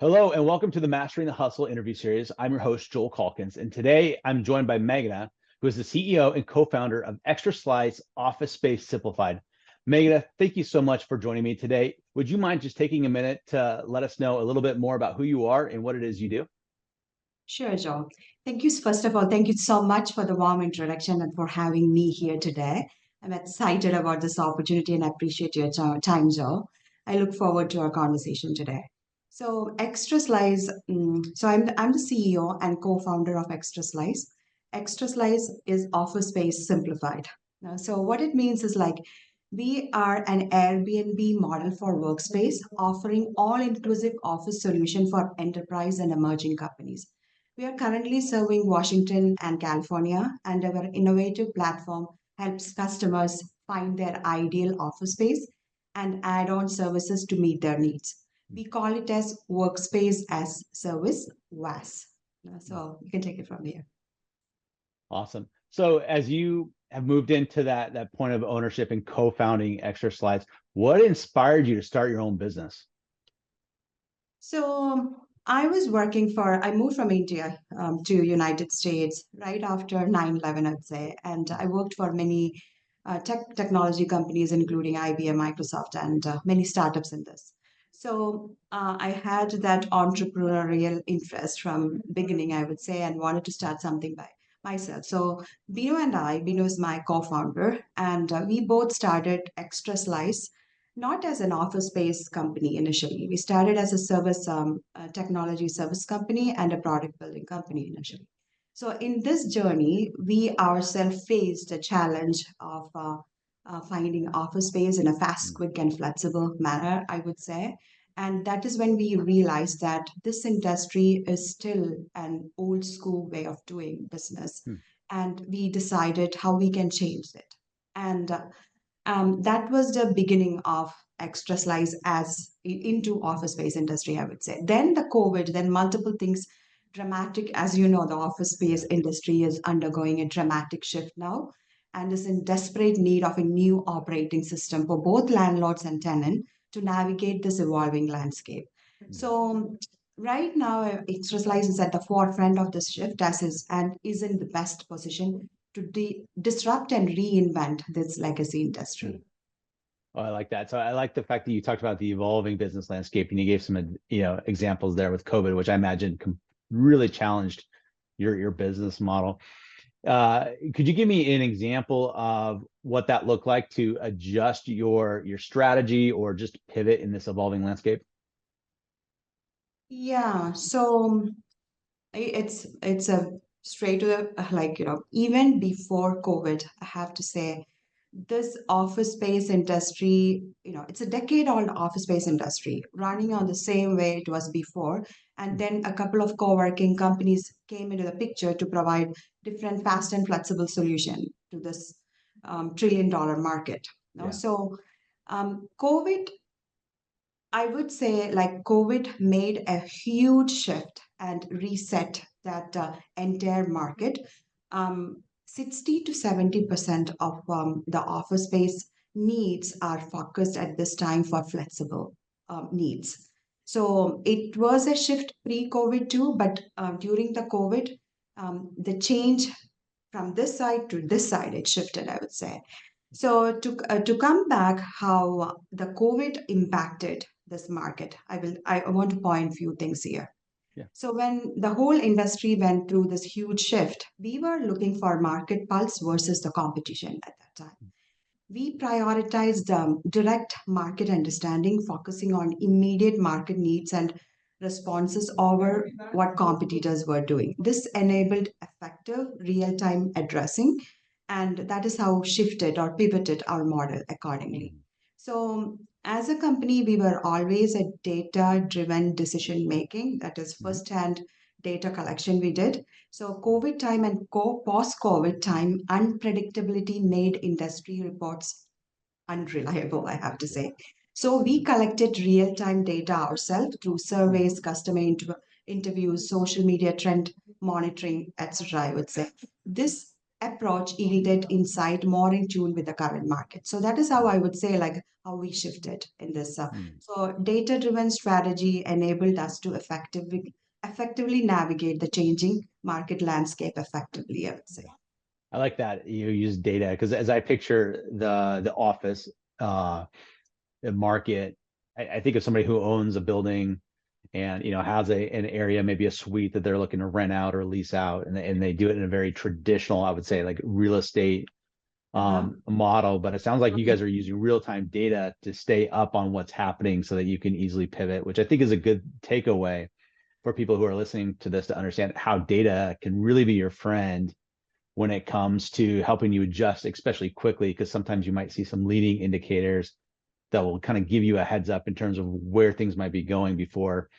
Hello and welcome to the Mastering the Hustle interview series. I'm your host, Joel Calkins, and today I'm joined by Meghana, who is the CEO and co-founder of Extra Slice Office Space Simplified. Meghana, thank you so much for joining me today. Would you mind just taking a minute to let us know a little bit more about who you are and what it is you do? Sure, Joe. Thank you. First of all, thank you so much for the warm introduction and for having me here today. I'm excited about this opportunity and I appreciate your time, Joe. I look forward to our conversation today. So, Extra Slice. I'm the CEO and co-founder of Extra Slice. Extra Slice is Office Space Simplified. So, what it means is like we are an Airbnb model for workspace, offering all-inclusive office solution for enterprise and emerging companies. We are currently serving Washington and California, and our innovative platform helps customers find their ideal office space and add on services to meet their needs. We call it as Workspace as Service, WAS. So you can take it from here. Awesome. So as you have moved into that point of ownership and co-founding Extra Slice, what inspired you to start your own business? So I moved from India to United States right after 9/11, I'd say. And I worked for many technology companies, including IBM, Microsoft, and many startups in this. So I had that entrepreneurial interest from beginning, I would say, and wanted to start something by myself. So Bino is my co-founder, and we both started Extra Slice not as an office space company initially. We started as a technology service company and a product building company initially. So, in this journey, we ourselves faced a challenge of finding office space in a fast, quick, and flexible manner, I would say. And that is when we realized that this industry is still an old school way of doing business. Hmm. And we decided how we can change it. And that was the beginning of Extra Slice as into office space industry, I would say. Then the COVID, then multiple things dramatic. As you know, the office space industry is undergoing a dramatic shift now and is in desperate need of a new operating system for both landlords and tenant to navigate this evolving landscape. So right now, Extra Slice is at the forefront of this shift and is in the best position to disrupt and reinvent this legacy industry. Oh, I like that. So I like the fact that you talked about the evolving business landscape and you gave some, examples there with COVID, which I imagine really challenged your business model. Could you give me an example of what that looked like to adjust your strategy or just pivot in this evolving landscape? Yeah, so it's a straight to the even before COVID, I have to say this office space industry, it's a decade-old office space industry running on the same way it was before. And then a couple of co-working companies came into the picture to provide different fast and flexible solution to this trillion-dollar market. Yeah. So COVID, I would say like COVID made a huge shift and reset that entire market. 60 to 70% of the office space needs are focused at this time for flexible needs. So it was a shift pre-COVID too, but during the COVID, the change from this side to this side, it shifted, I would say. So to come back, how the COVID impacted this market, I want to point few things here. Yeah. So when the whole industry went through this huge shift, we were looking for market pulse versus the competition at that time. We prioritized direct market understanding, focusing on immediate market needs and responses over what competitors were doing. This enabled effective real-time addressing, and that is how shifted or pivoted our model accordingly. So as a company, we were always a data-driven decision making. That is first-hand data collection we did. So COVID time and post-COVID time, unpredictability made industry reports unreliable, I have to say. So we collected real-time data ourselves through surveys, customer interviews, social media trend monitoring, etc. I would say this approach yielded insight more in tune with the current market. So that is how I would say, like, how we shifted in this. Mm. So data-driven strategy enabled us to effectively navigate the changing market landscape effectively, I would say. I like that you use data because as I picture the office the market, I think of somebody who owns a building and has an area, maybe a suite that they're looking to rent out or lease out, and they do it in a very traditional, I would say, like real estate Uh-huh. model. But it sounds like you guys are using real-time data to stay up on what's happening so that you can easily pivot, which I think is a good takeaway for people who are listening to this to understand how data can really be your friend when it comes to helping you adjust, especially quickly, because sometimes you might see some leading indicators that will kind of give you a heads up in terms of where things might be going before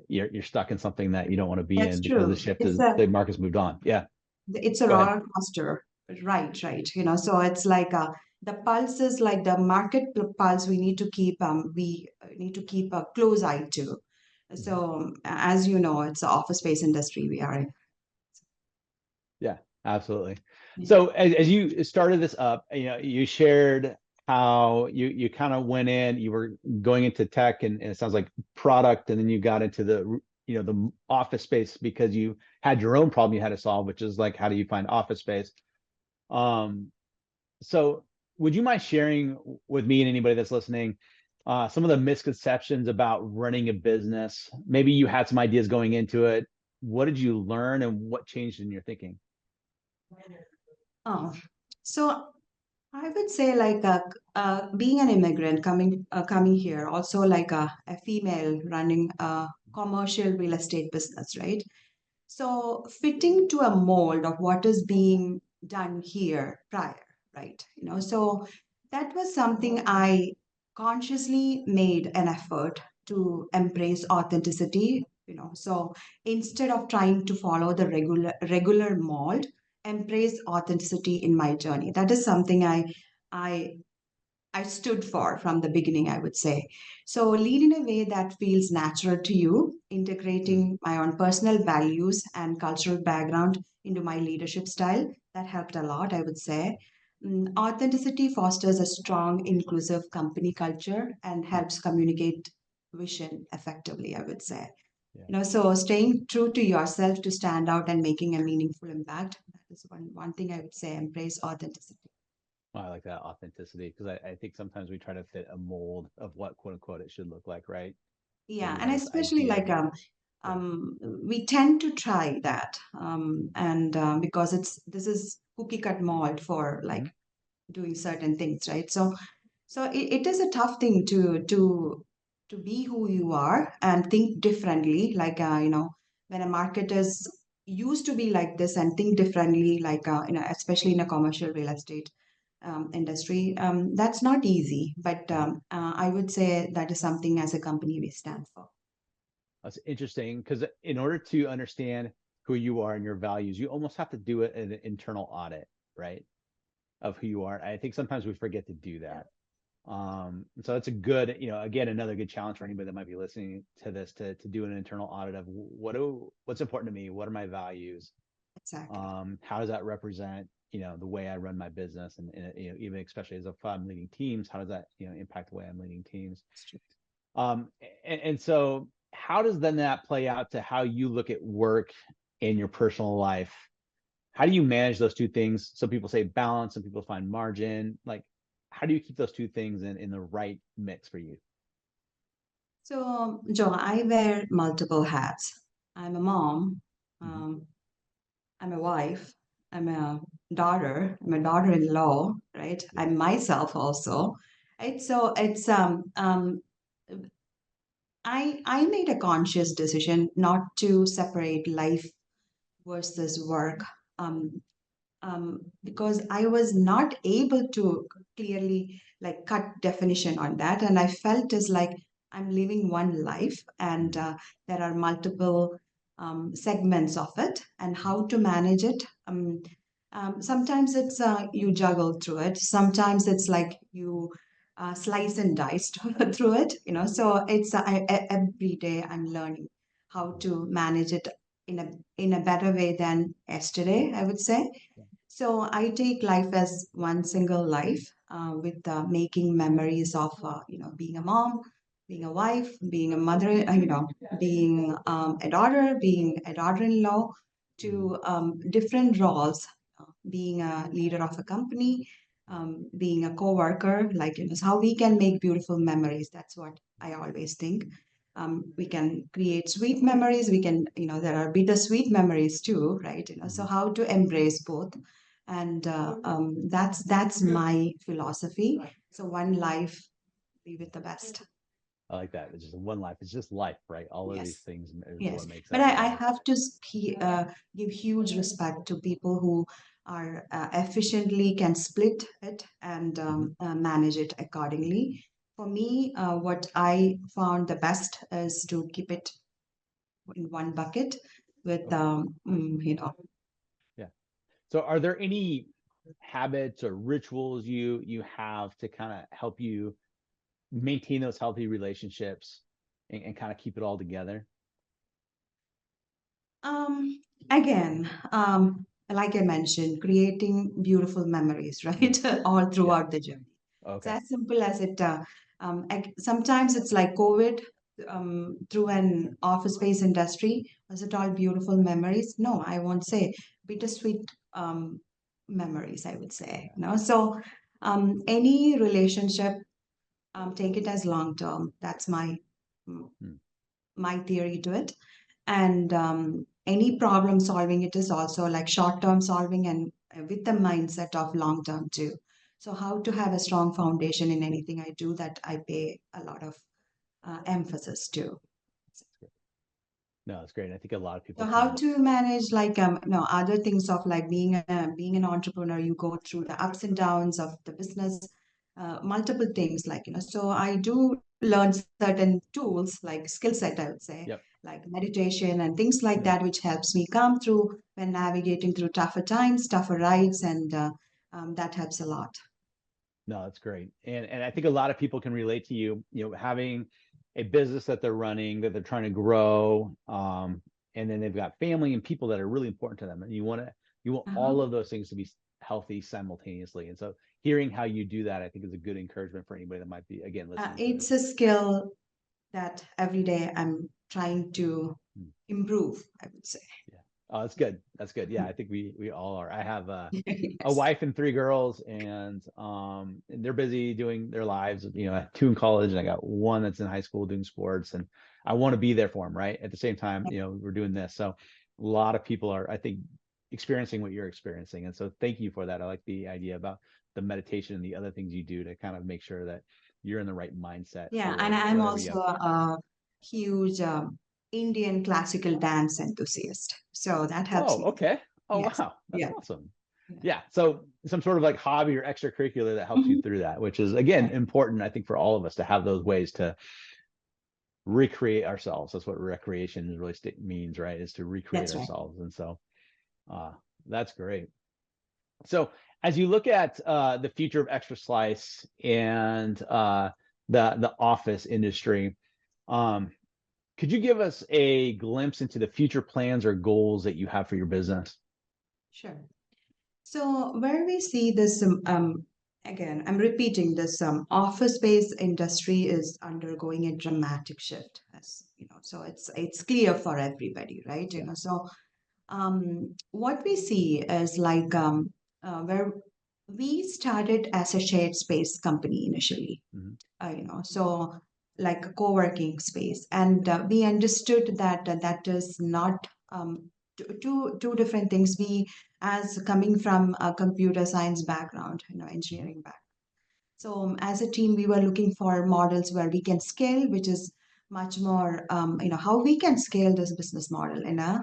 you're stuck in something that you don't want to be That's in because true. the market's moved on. Yeah, It's a go ahead. roller coaster, right. So it's like the pulse is like the market pulse. We need to keep we need to keep a close eye to. Mhm. So as you know, it's the office space industry we are in. Yeah, absolutely. Yeah. So as you started this up, you shared how you kind of went in, you were going into tech and it sounds like product, and then you got into the office space because you had your own problem you had to solve, which is like, how do you find office space? Um, so would you mind sharing with me and anybody that's listening some of the misconceptions about running a business? Maybe you had some ideas going into it. What did you learn and what changed in your thinking? Oh, so I would say like being an immigrant coming here, also like a female running a commercial real estate business, right? So fitting to a mold of what is being done here prior, right? So that was something I consciously made an effort to embrace authenticity. So instead of trying to follow the regular mold, embrace authenticity in my journey. That is something I I stood for from the beginning, I would say. So, lead in a way that feels natural to you, Mm, integrating my own personal values and cultural background into my leadership style. That helped a lot, I would say. Authenticity fosters a strong, inclusive company culture and mm, helps communicate vision effectively, I would say. yeah. So staying true to yourself to stand out and making a meaningful impact. That is one thing I would say. Embrace authenticity. Well, I like that authenticity because I think sometimes we try to fit a mold of what quote unquote it should look like, right? Yeah, Everybody and has this especially idea like of yeah. we tend to try that, and because this is cookie cut mold for like Mhm. doing certain things, right? So it is a tough thing to be who you are and think differently. Like when a market is used to be like this and think differently, like especially in a commercial real estate industry, that's not easy. But Mhm. I would say that is something as a company we stand for. That's interesting because in order to understand who you are and your values, you almost have to do it an internal audit, right? Of who you are. I think sometimes we forget to do that. So that's a good, again, another good challenge for anybody that might be listening to this to do an internal audit of what's important to me, what are my values, Exactly. how does that represent, the way I run my business, and even especially as if I'm leading teams, how does that impact the way I'm leading teams? That's true. And so how does then that play out to how you look at work in your personal life? How do you manage those two things? Some people say balance, some people find margin. Like, how do you keep those two things in the right mix for you? So, Joe, I wear multiple hats. I'm a mom. Mhm. Um, I'm a wife. I'm a daughter. I'm a daughter-in-law, right? Yeah. I'm myself also. Right? So it's I made a conscious decision not to separate life versus work. Um, because I was not able to clearly like cut definition on that, and I felt as like I'm living one life, and Mhm. there are multiple segments of it, and how to manage it. Sometimes it's you juggle through it. Sometimes it's like you slice and dice through it. So it's every day I'm learning how Mhm. to manage it in a better way than yesterday, I would say. So I take life as one single life, with making memories of being a mom, being a wife, being a mother, being a daughter, being a daughter-in-law, Mhm. to different roles, being a leader of a company, being a co-worker, like so how we can make beautiful memories. That's what I always think. We can create sweet memories. We can, there are bittersweet memories too, right? So Mhm. how to embrace both, and that's my philosophy. So one life, be with the best. I like that. It's just one life. It's just life, right? All of these Yes. things is Yes, what makes but up I life. have to give huge respect to people who are efficiently can split it and Hmm. manage it accordingly. For me, what I found the best is to keep it in one bucket with, Okay. Yeah. So are there any habits or rituals you have to kind of help you maintain those healthy relationships and kind of keep it all together? Um, again, like I mentioned, creating beautiful memories, Mm. right? All Yeah. throughout the journey. It's Okay. as simple as it. Sometimes it's like COVID, through an office space industry. Was it all beautiful memories? No, I won't say. Bittersweet memories, I would say. Yeah. So any relationship, take it as long term. That's mm, Mm. my theory to it. And any problem solving, it is also like short term solving, and with the mindset of long term too. So how to have a strong foundation in anything I do, that I pay a lot of emphasis to. No, it's great. I think a lot of So people how can. to manage, like, other things of like being an entrepreneur, you go through the ups and downs of the business, multiple things, like, so I do learn certain tools, like skill set, I would say, Yep. like meditation and things like Yeah. that, which helps me come through when navigating through tougher times, tougher rides, and that helps a lot. No, that's great. And I think a lot of people can relate to you, having a business that they're running, that they're trying to grow, and then they've got family and people that are really important to them, and you want Uh-huh. all of those things to be healthy simultaneously. And so hearing how you do that, I think is a good encouragement for anybody that might be, again, listening to It's this. a skill that every day I'm trying to Hmm. improve, I would say. Yeah. Oh, that's good. That's good. Yeah, I think we all are. I have a Yes. wife and three girls, and they're busy doing their lives. I have two in college, and I got one that's in high school doing sports, and I want to be there for them, right? At the same time, we're doing this. So a lot of people are, I think, experiencing what you're experiencing. And so thank you for that. I like the idea about the meditation and the other things you do to kind of make sure that you're in the right mindset Yeah, and for I'm whatever you also have. a huge Indian classical dance enthusiast. So that helps Oh, me. okay. Oh, Yes. wow. That's Yeah. awesome. Yeah. Yeah. So some sort of like hobby or extracurricular that helps you Mhm. through that, which is again Right. important, I think, for all of us to have those ways to recreate ourselves. That's what recreation really means, right? Is to recreate That's right. ourselves. And so uh, that's great. So as you look at the future of Extra Slice and the office industry, um, could you give us a glimpse into the future plans or goals that you have for your business? Sure. So where we see this, again, I'm repeating this, office space industry is undergoing a dramatic shift, as so it's clear for everybody, right? Yeah. So what we see is like, where we started as a shared space company initially, Mhm. so like a co-working space, and we understood that that is not, two different things. We, as coming from a computer science background, Mhm. engineering background, so as a team, we were looking for models where we can scale, which is much more, how we can scale this business model in a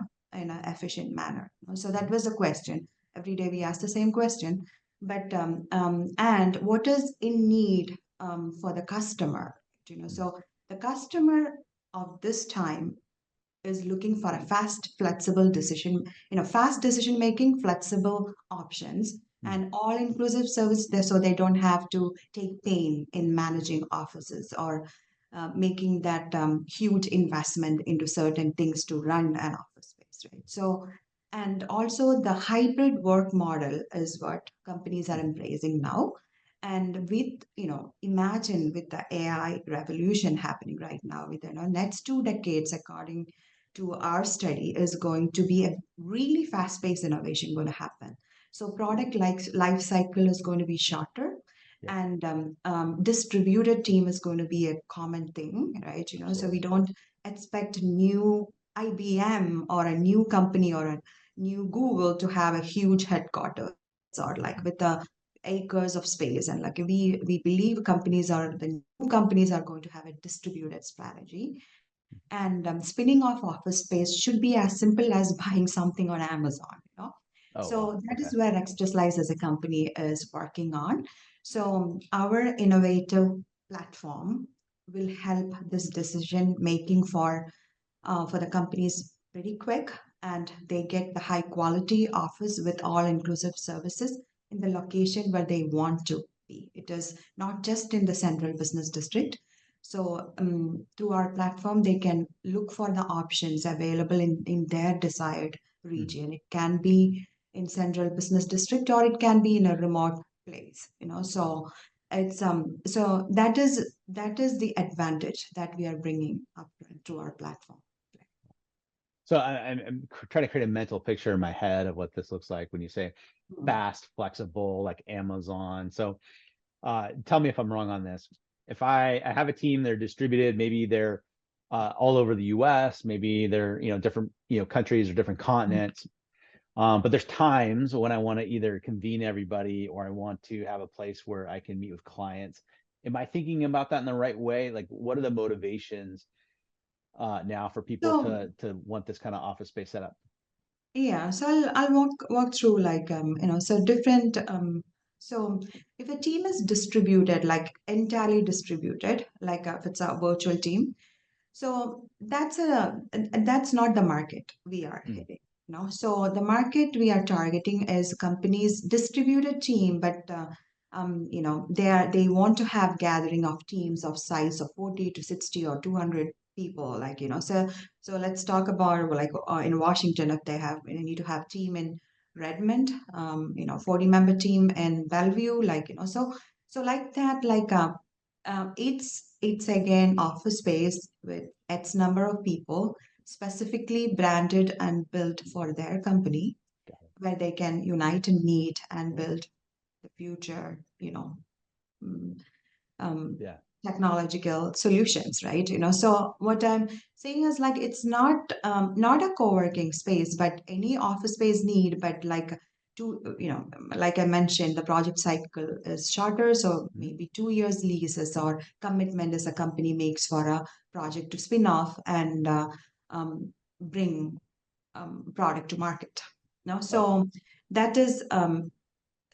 efficient manner. So that Mhm. was a question. Every day we ask the same question, but and what is in need, for the customer. Mhm. So the customer of this time is looking for a fast, flexible decision, fast decision making, flexible options, Mhm. and all inclusive service there, so they don't have to take pain in managing offices, or making that huge investment into certain things to run an office space, right? So And also the hybrid work model is what companies are Mhm. embracing now. And with, imagine with the AI revolution happening right now, with, next 2 decades, according to our study, is going to be a really fast-paced innovation going to happen. So product life cycle is going to be shorter, Yeah, and distributed team is going to be a common thing, right? So we absolutely. don't expect new IBM or a new company or a new Google to have a huge headquarters or like with the acres of space. And like we believe the new companies are going to have a distributed strategy. And spinning off office space should be as simple as buying something on Amazon. Oh, wow. So that Okay. is where Extra Slice as a company is working on. So our innovative platform will help this decision making for the companies pretty quick, and they get the high quality office with all inclusive services in the location where they want to be. It is not just in the central business district. So through our platform, they can look for the options available in their desired Mhm. region. It can be in central business district or it can be in a remote place. So it's so that is the advantage that we are bringing up to our platform. So I'm trying to create a mental picture in my head of what this looks like when you say Mm. fast, flexible, like Amazon. So tell me if I'm wrong on this. If I have a team, they're distributed, maybe they're all over the US, maybe they're, different, countries or different continents. But there's times when I want to either convene everybody or I want to have a place where I can meet with clients. Am I thinking about that in the right way? Like, what are the motivations now for people So to want this kind of office space set up? yeah, so I'll walk through like so different so if a team is distributed, like entirely distributed, like if it's a virtual team, so that's not the market we are Mm, hitting. So the market we are targeting is companies distributed team, but they want to have gathering of teams of size of 40 to 60 or 200 people, so let's talk about like in Washington, if they need to have team in Redmond, 40-member team in Bellevue, so like that, it's again office space with X number of people, specifically branded and built for their company, got it. where they can unite and meet and build the future, mm, um, Yeah. technological solutions, right? So what I'm saying is like it's not a co-working space, but any office space need, but like I mentioned, the project cycle is shorter, so Mhm. maybe 2 years leases or commitment as a company makes for a project to spin off and bring product to market. Okay. So that is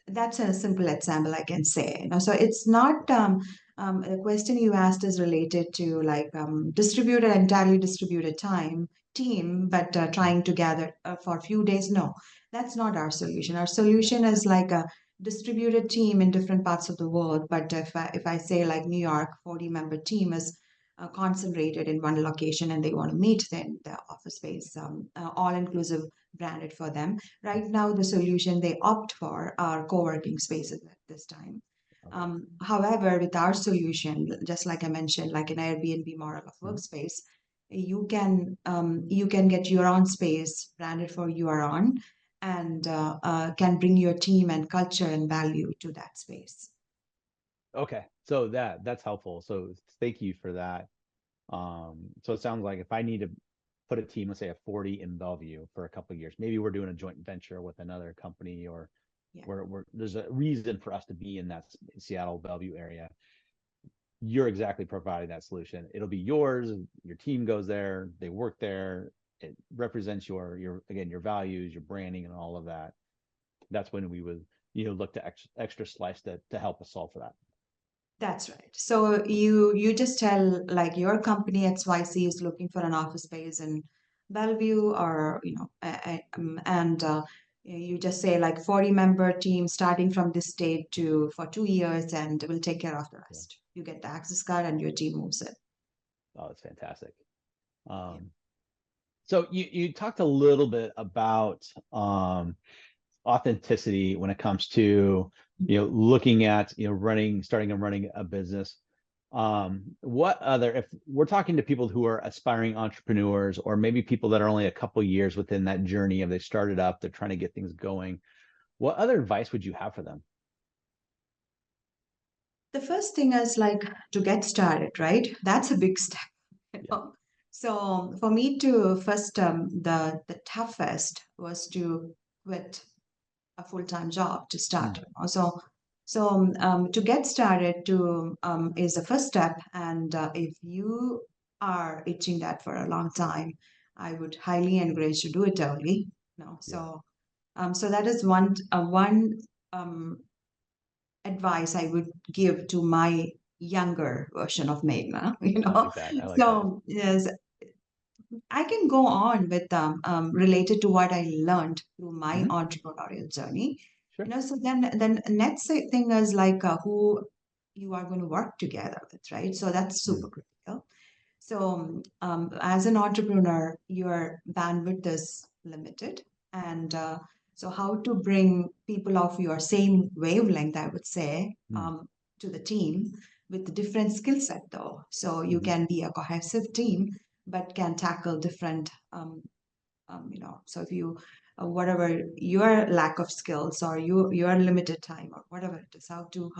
that's a simple example I can say. So it's not the question you asked is related to like entirely distributed time team, but Mhm. trying to gather for a few days. No, that's not our solution. Our Yeah. solution is like a distributed team in different parts of the world. But if I say like New York, 40-member team is concentrated in one location and they want to meet, then the office space, all inclusive branded for them. Right now, the solution they opt for are co-working spaces at this time. Okay. However, with our solution, just like I mentioned, like an Airbnb model of Mhm. workspace, you can get your own space branded for your own, and can bring your team and culture and value to that space. Okay. So that's helpful. So thank you for that. So it sounds like if I need to put a team, let's say a 40 in Bellevue for a couple of years, maybe we're doing a joint venture with another company or Yeah, where there's a reason for us to be in that Seattle Bellevue area. You're exactly providing that solution. It'll be yours. Your team goes there, they work there. It represents your again your values, your branding, and all of that. That's when we would look to extra slice to help us solve for that. that's right. So you just tell like your company XYZ is looking for an office space in Bellevue, or and you just say like 40-member team starting from this state to for 2 years, and we'll take care of the Yeah. rest. You get the access card and your team moves it. Oh, it's fantastic. Yeah. Um, So you talked a little bit about authenticity when it comes to looking at starting and running a business. What other, if we're talking to people who are aspiring entrepreneurs, or maybe people that are only a couple years within that journey of they started up, they're trying to get things going, what other advice would you have for them? The first thing is like to get started, right? That's a big step. you Yeah. know. So for me to first, the toughest was to quit a full-time job to start. Mm, So to get started to is the first step, and if you are itching that for a long time, I would highly encourage to do it early. yeah. So that is one um, advice I would give to my younger version of Meghna. I like that. I like that. So yes, I can go on with related to what I learned through my Hmm. entrepreneurial journey. Sure. So then next thing is like who you are going to work together with, right? So that's Mm, super critical. So as an entrepreneur, your bandwidth is limited, and so how to bring people of your same wavelength, I would say, mm, to the team with different skill set, though. So you hmm, can be a cohesive team, but can tackle different so if you whatever your lack of skills or your limited time or whatever it is, how to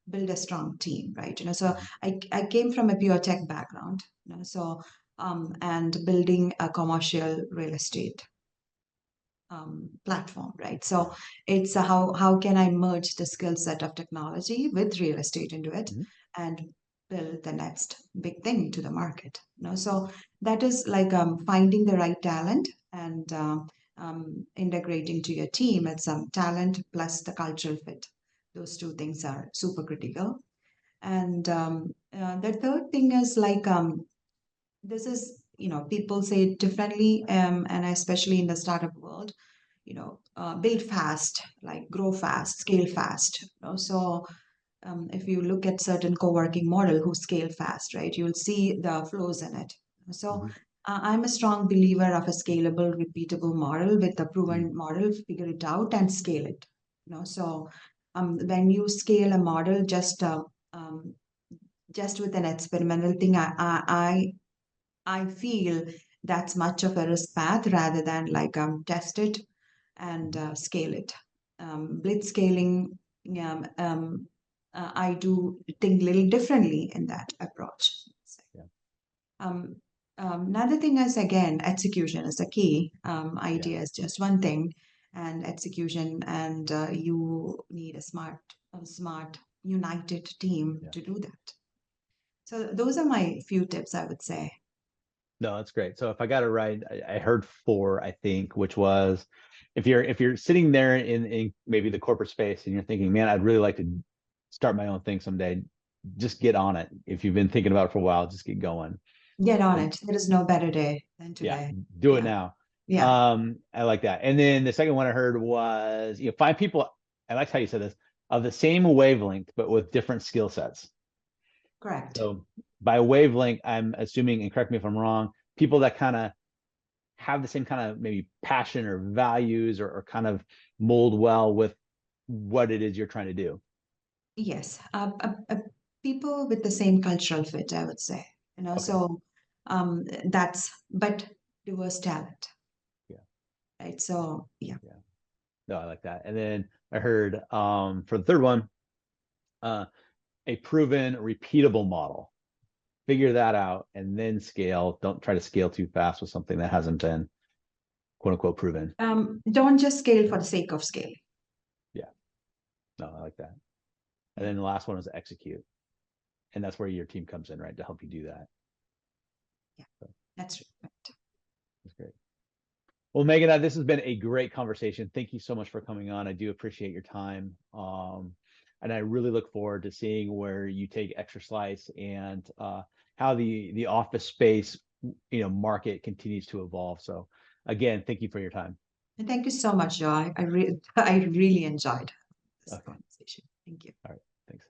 build a strong team, right? So hmm, I came from a pure tech background, so and building a commercial real estate platform, right? yeah. So it's how can I merge the skill set of technology with real estate into it Hmm. and build the next big thing to the market. So that is like finding the right talent and integrating to your team. It's talent plus the cultural fit. Those two things are super critical. And the third thing is like this is people say it differently, and especially in the startup world, build fast, like grow fast, scale fast. So if you look at certain co-working model who scale fast, right, you'll see the flows in it. So Hmm. I'm a strong believer of a scalable, repeatable model with a proven model. Figure it out and scale it. So when you scale a model um, just with an experimental thing, I feel that's much of a risk path rather than like test it and Hmm. scale it. Blitz scaling, I do think a little differently in that approach. Yeah. Um, Another thing is again, execution is the key. Yeah. Idea is just one thing, and execution, and you need a smart, united team Yeah. to do that. So those are my few tips, I would say. No, that's great. So if I got it right, I heard four, I think, which was if you're sitting there in maybe the corporate space and you're thinking, man, I'd really like to start my own thing someday, just get on it. If you've been thinking about it for a while, just get going. Get on And it. There is no better day than yeah, today. do it Yeah. now. Yeah. I like that. And then the second one I heard was, find people, I liked how you said this, of the same wavelength, but with different skill sets. Correct. So by wavelength, I'm assuming, and correct me if I'm wrong, people that kind of have the same kind of maybe passion or values, or kind of mold well with what it is you're trying to do. Yes. People with the same cultural fit, I would say. Okay. So that's, but diverse talent, Yeah. right? So yeah. Yeah. No, I like that. And then I heard for the third one, uh, a proven, repeatable model. Figure that out and then scale. Don't try to scale too fast with something that hasn't been quote unquote proven. Don't just scale for the sake of scaling. Yeah. No, I like that. And Yeah. then the last one is execute. And that's where your team comes in, right? To help you do that. Yeah. So That's right. that's great. Well, Megan, this has been a great conversation. Thank you so much for coming on. I do appreciate your time. And I really look forward to seeing where you take Extra Slice, and how the office space, market continues to evolve. So again, thank you for your time. And thank you so much, Joy. I really enjoyed this Okay. conversation. Thank you. All right. Thanks.